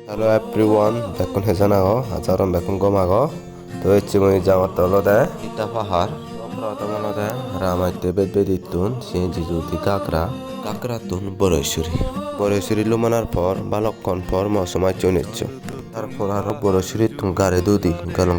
Hello everyone, bekun hesanago, ajaran bekun gomago. To ichimui jamar tolode ita pahar. Protamolode ramaite bedbeditun sin jijuti kakra tun boroisuri. Boroisuri lumanar por balokkon por mosomai chunitchu. তারপর আরো বড় সিঁড়িতুন গাড়ি দুদি গেলন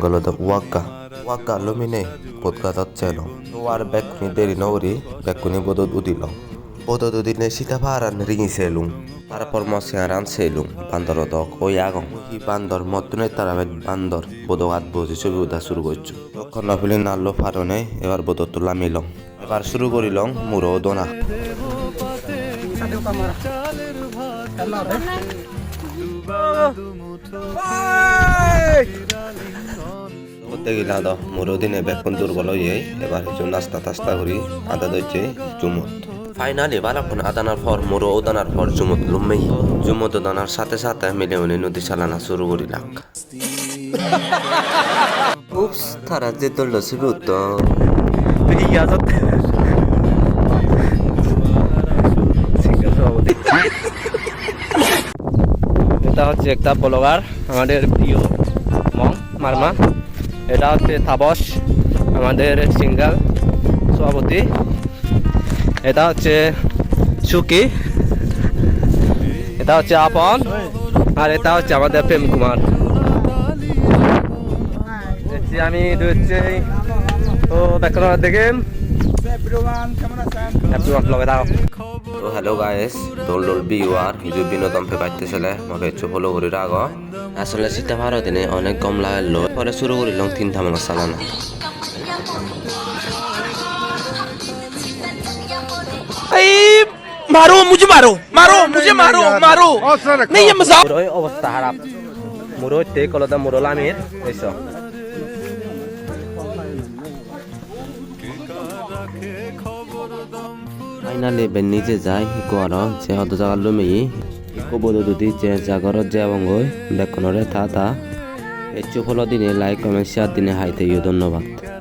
ওয়াক্কা লুমিনে বোধগাত চেলো তো আর বেকুনি দেরি নগরি বেকুনি বোধত উদিনে সীতা ভাড়ান রিঙি সেলুম তারপর মসে Aran সেলুম বান্দর দক ওই আগম ই বান্দর মতনে তারাবে বান্দর বোধগাত বসে ছবি উদা শুরু করছো তখন নফিলি নাল্লো ফারনে এবার বোধ তোলা মিলং এবার শুরু করিলং মুরো দোনা করতে গেলা দ মোরো দিনে বেকুন দুর্বল হয়ে এবার কিছু নাস্তা টাস্তা করি আদা দইছে জুমত ফাইনালি বারাপুন আদানার পর মোরো ওদানার পর জুমত লুমেই জুমত দানার সাথে সাথে মিলে মিলে নদী চালানা শুরু করিলাম উপস তারা যে দল শুরু তো এটা হচ্ছে একটা ব্লগার আমাদের প্রিয় মারমা এটা হচ্ছে তাপস আমাদের সিঙ্গেল সভাপতি এটা হচ্ছে সুকি এটা হচ্ছে আপন আর এটা হচ্ছে আমাদের প্রেম কুমার আমি তো দেখুন দেখে তো হ্যালো গাইস দোল বিওয়ার হিজু বিনোদন পে বাইতে চলে মগে ফলো করি রাগ আসলে সীতা ভারতে অনেক কম লাগলো পরে শুরু করিলাম 3 ধামলা চালানো मारो मुझे नहीं ये मजाक অবস্থা খারাপ মুরো তে কলদা মুরো লামির এসো ফাইনালি বেনিজে যাই হিকোয়ার যে হদ জায়গা লুমি হিকো বদু দুদি যে জাগরত যে বঙ্গই বেকনরে তা এচু ফলো দিনে লাইক কমেন্ট শেয়ার দিনে হাইতে ধন্যবাদ।